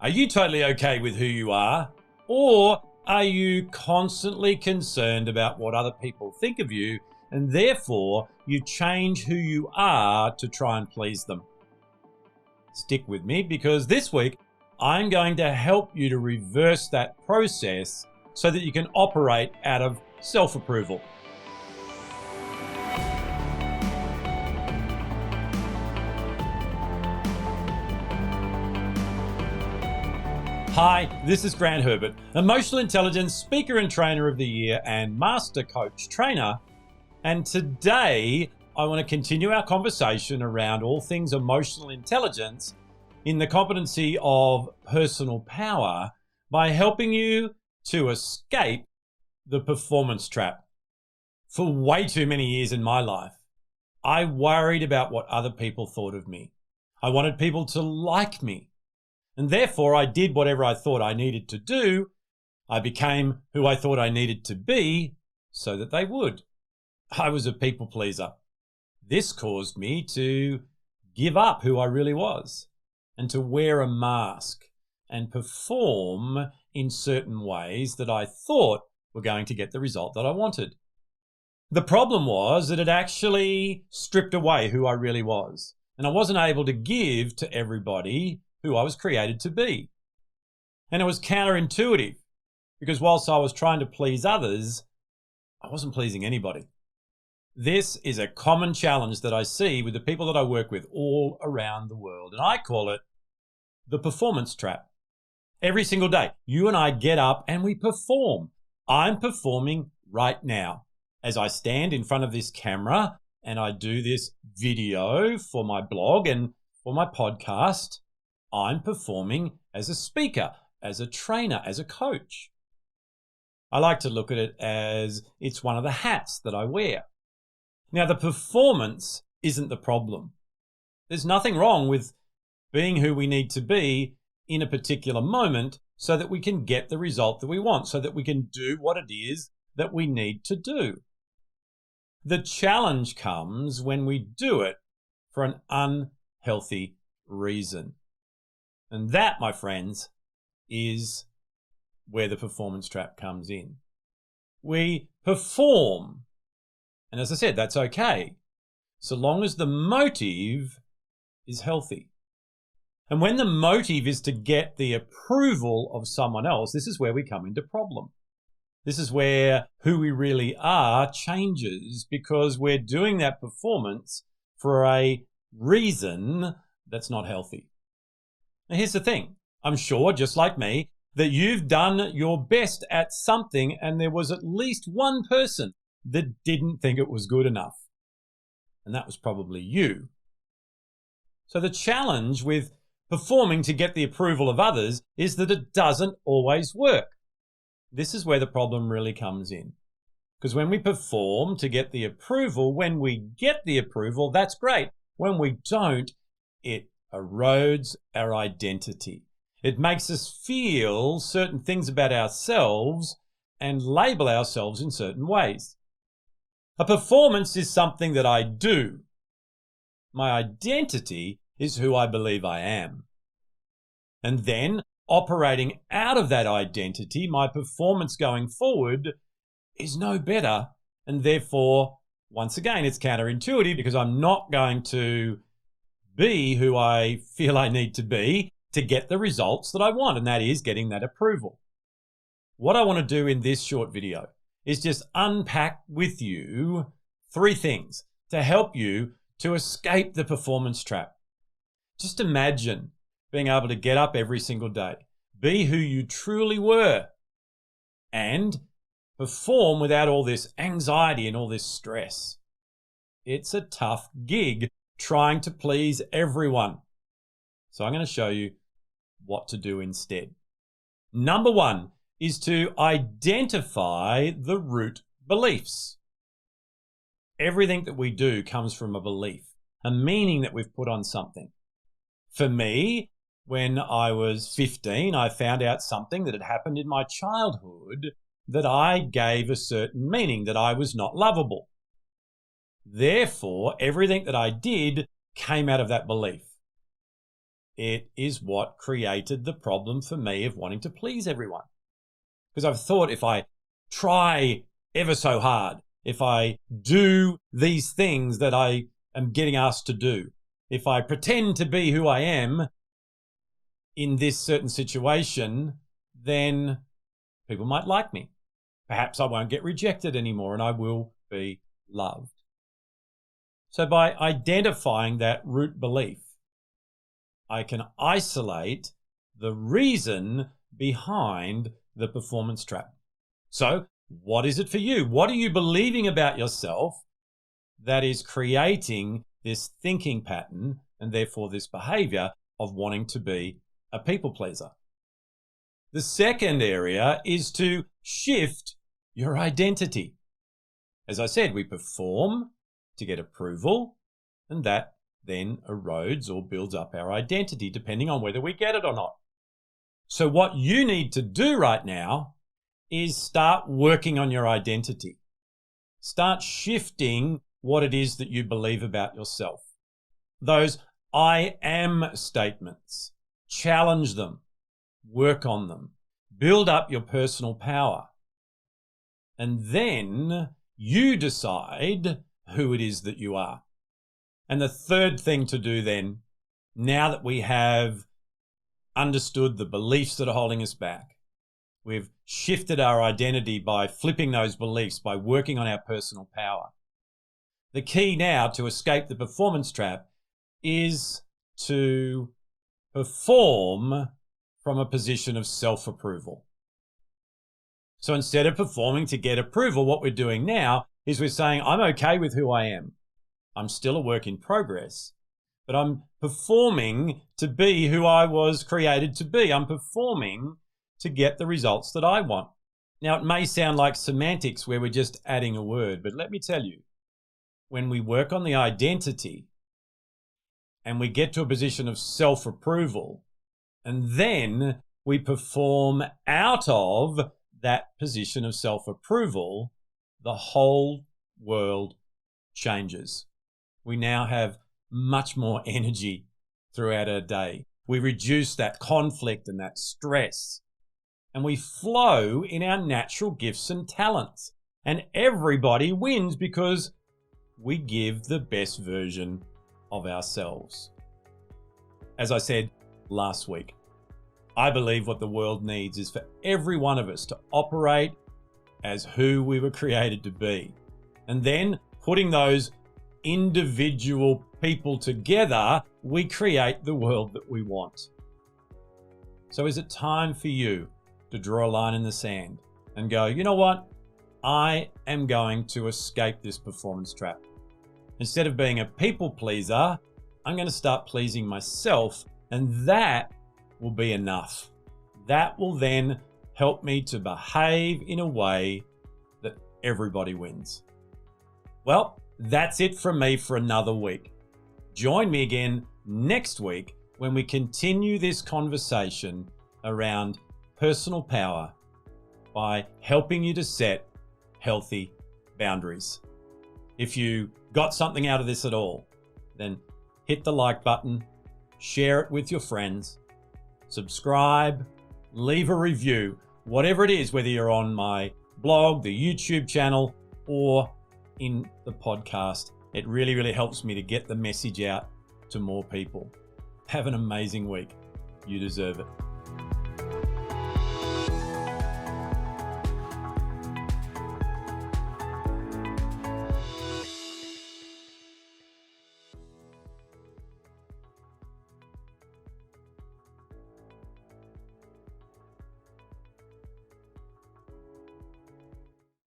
Are you totally okay with who you are? Or are you constantly concerned about what other people think of you, and therefore you change who you are to try and please them? Stick with me, because this week I'm going to help you to reverse that process so that you can operate out of self-approval. Hi, this is Grant Herbert, Emotional Intelligence Speaker and Trainer of the Year and Master Coach Trainer. And today I want to continue our conversation around all things emotional intelligence in the competency of personal power by helping you to escape the performance trap. For way too many years in my life, I worried about what other people thought of me. I wanted people to like me. And therefore, I did whatever I thought I needed to do. I became who I thought I needed to be so that they would. I was a people pleaser. This caused me to give up who I really was and to wear a mask and perform in certain ways that I thought were going to get the result that I wanted. The problem was that it actually stripped away who I really was, and I wasn't able to give to everybody who I was created to be. And it was counterintuitive, because whilst I was trying to please others, I wasn't pleasing anybody. This is a common challenge that I see with the people that I work with all around the world, and I call it the performance trap. Every single day, you and I get up and we perform. I'm performing right now as I stand in front of this camera and I do this video for my blog and for my podcast. I'm performing as a speaker, as a trainer, as a coach. I like to look at it as it's one of the hats that I wear. Now, the performance isn't the problem. There's nothing wrong with being who we need to be in a particular moment so that we can get the result that we want, so that we can do what it is that we need to do. The challenge comes when we do it for an unhealthy reason. And that, my friends, is where the performance trap comes in. We perform, and as I said, that's okay, so long as the motive is healthy. And when the motive is to get the approval of someone else, this is where we come into problem. This is where who we really are changes, because we're doing that performance for a reason that's not healthy. Now, here's the thing. I'm sure, just like me, that you've done your best at something and there was at least one person that didn't think it was good enough. And that was probably you. So the challenge with performing to get the approval of others is that it doesn't always work. This is where the problem really comes in. Because when we perform to get the approval, when we get the approval, that's great. When we don't, it erodes our identity. It makes us feel certain things about ourselves and label ourselves in certain ways. A performance is something that I do. My identity is who I believe I am. And then, operating out of that identity, my performance going forward is no better. And therefore, once again, it's counterintuitive, because I'm not going to be who I feel I need to be to get the results that I want, and that is getting that approval. What I want to do in this short video is just unpack with you 3 things to help you to escape the performance trap. Just imagine being able to get up every single day, be who you truly were, and perform without all this anxiety and all this stress. It's a tough gig trying to please everyone. So I'm going to show you what to do instead. Number 1 is to identify the root beliefs. Everything that we do comes from a belief, a meaning that we've put on something. For me, when I was 15, I found out something that had happened in my childhood that I gave a certain meaning, that I was not lovable. Therefore, everything that I did came out of that belief. it is what created the problem for me of wanting to please everyone. Because I've thought if I try ever so hard, if I do these things that I am getting asked to do, if I pretend to be who I am in this certain situation, then people might like me. Perhaps I won't get rejected anymore and I will be loved. So by identifying that root belief, I can isolate the reason behind the performance trap. So what is it for you? What are you believing about yourself that is creating this thinking pattern and therefore this behavior of wanting to be a people pleaser? The second area is to shift your identity. As I said, we perform to get approval, and that then erodes or builds up our identity depending on whether we get it or not. So what you need to do right now is start working on your identity. Start shifting what it is that you believe about yourself. Those I am statements, challenge them, work on them, build up your personal power. And then you decide who it is that you are. And the third thing to do then, now that we have understood the beliefs that are holding us back, we've shifted our identity by flipping those beliefs, by working on our personal power. The key now to escape the performance trap is to perform from a position of self-approval. So instead of performing to get approval, what we're doing now is we're saying, I'm okay with who I am. I'm still a work in progress, but I'm performing to be who I was created to be. I'm performing to get the results that I want. Now, it may sound like semantics where we're just adding a word, but let me tell you, when we work on the identity and we get to a position of self-approval, and then we perform out of that position of self-approval, the whole world changes. We now have much more energy throughout our day. We reduce that conflict and that stress, and we flow in our natural gifts and talents. And everybody wins because we give the best version of ourselves. As I said last week, I believe what the world needs is for every one of us to operate as who we were created to be. And then putting those individual people together, we create the world that we want. So is it time for you to draw a line in the sand and go, you know what? I am going to escape this performance trap. Instead of being a people pleaser, I'm going to start pleasing myself, and that will be enough. That will then help me to behave in a way that everybody wins. Well, that's it from me for another week. Join me again next week when we continue this conversation around personal power by helping you to set healthy boundaries. If you got something out of this at all, then hit the like button, share it with your friends, subscribe, leave a review, whatever it is, whether you're on my blog, the YouTube channel, or in the podcast. It really, really helps me to get the message out to more people. Have an amazing week. You deserve it.